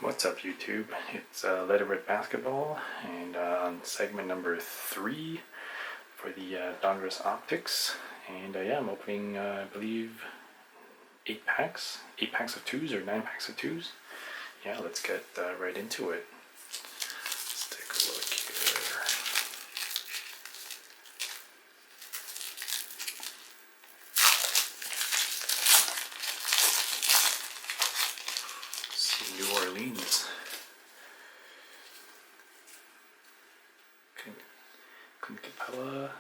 What's up, YouTube? It's Letterbird Basketball, and on segment number 3 for the Donruss Optics. And yeah, I'm opening, I believe, 8 packs of 2s or 9 packs of 2s. Yeah, let's get right into it. Let's take a look here. Let's see, New Orleans. Capella,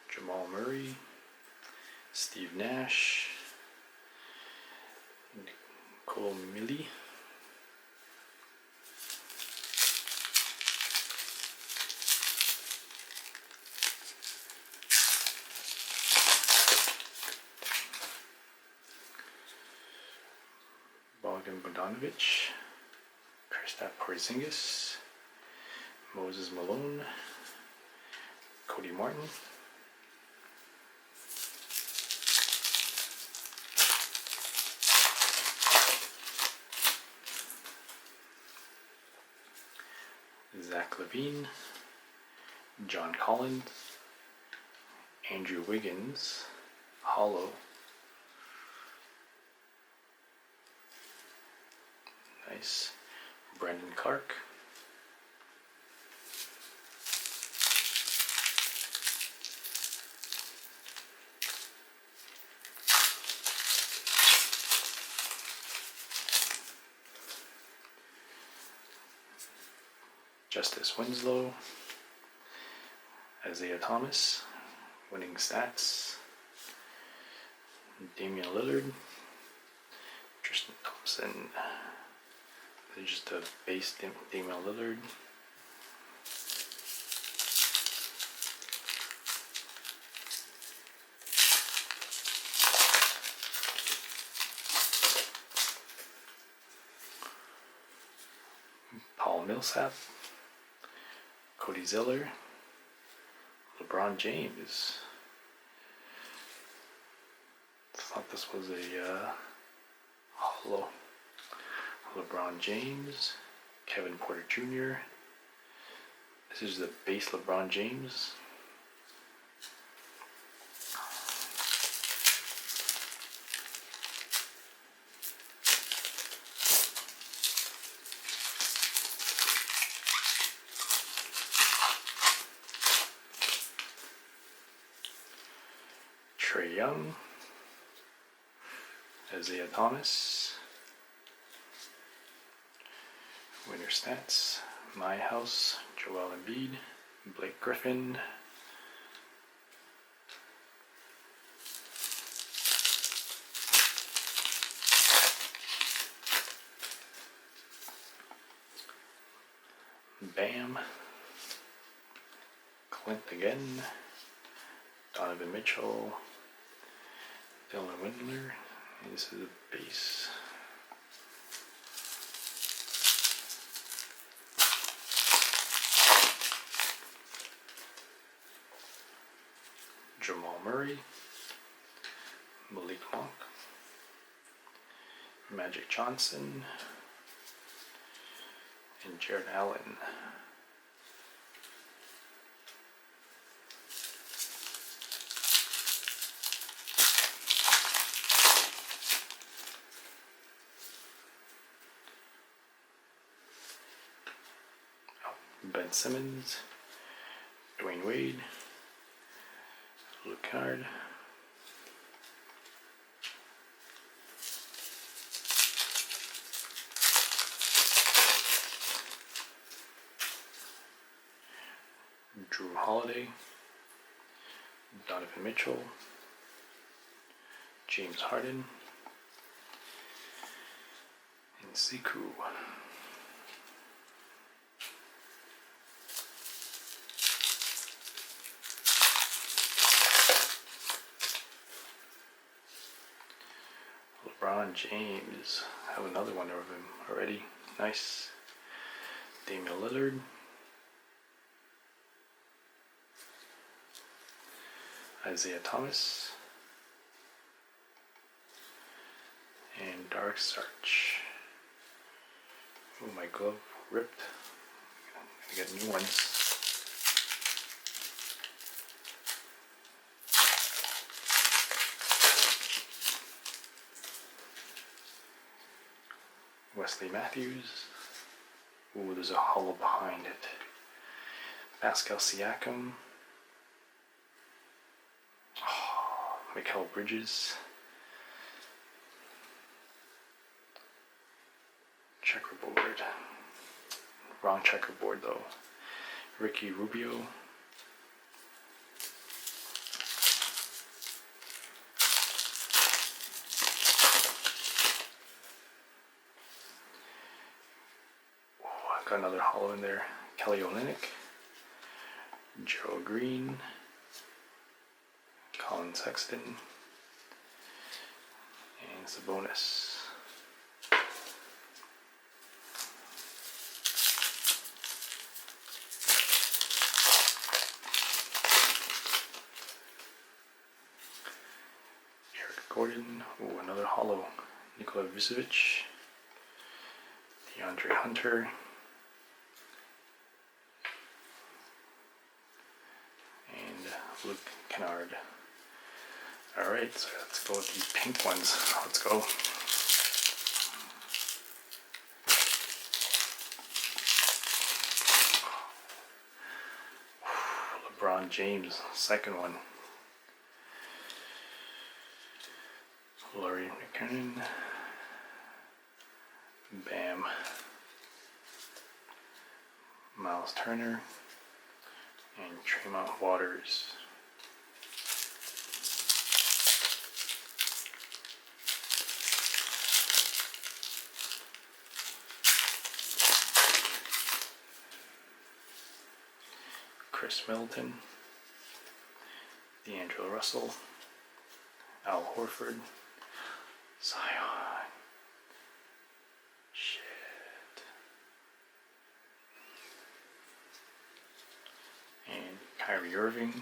Jamal Murray, Steve Nash, Nicole Millie, Bogdan Bogdanovic, Kristaps Porzingis, Moses Malone, Cody Martin, Zach LaVine, John Collins, Andrew Wiggins, Hollow, nice, Brandon Clark, Justice Winslow, Isaiah Thomas, winning stats, Damian Lillard, Tristan Thompson, this is just a base Damian Lillard, Paul Millsap, Cody Zeller, LeBron James. Thought this was a hollow. LeBron James, Kevin Porter Jr. This is the base LeBron James. Trae Young, Isaiah Thomas, winner stats, My House, Joel Embiid, Blake Griffin, Bam, Clint again, Donovan Mitchell, Dylan Windler, and this is a base. Jamal Murray, Malik Monk, Magic Johnson, and Jared Allen. Ben Simmons, Dwayne Wade, Luke Kennard, Drew Holiday, Donovan Mitchell, James Harden, and Siku. LeBron James, I have another one of him already. Nice. Damian Lillard, Isaiah Thomas, and Dark Search. Oh, my glove ripped. I gotta get new ones. Wesley Matthews. Ooh, there's a hollow behind it. Pascal Siakam. Oh, Mikal Bridges. Checkerboard. Wrong checkerboard though. Ricky Rubio. Got another hollow in there. Kelly Olynyk, Joe Green, Colin Sexton, and Sabonis. Eric Gordon. Ooh, another hollow. Nikola Vucevic, DeAndre Hunter. Luke Kennard. Alright, so let's go with these pink ones. Let's go. LeBron James, second one. Laurie McKinnon. Bam. Miles Turner. And Tremont Waters. Chris Middleton, D'Angelo Russell, Al Horford, Zion, shit, and Kyrie Irving,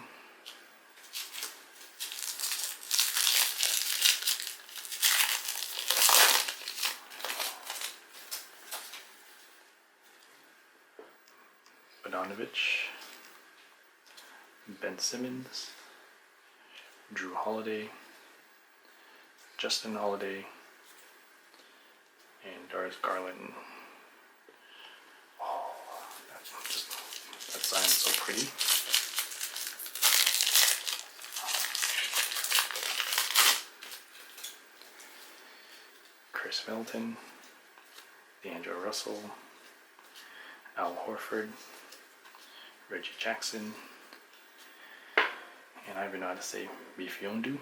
Bogdanovich, Ben Simmons, Drew Holiday, Justin Holiday, and Darius Garland. Oh, that sign's so pretty. Chris Middleton, D'Angelo Russell, Al Horford, Reggie Jackson, and I even know how to say Bifiondu.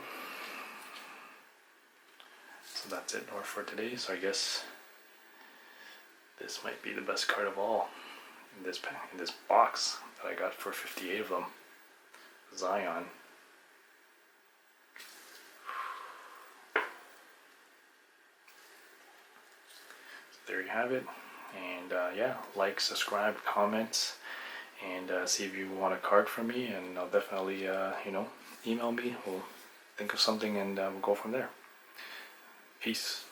So that's it for today. So I guess this might be the best card of all in this box that I got for 58 of them. Zion. So there you have it. And yeah, like, subscribe, comment, and see if you want a card from me, and I'll definitely email me. We'll think of something and we'll go from there. Peace.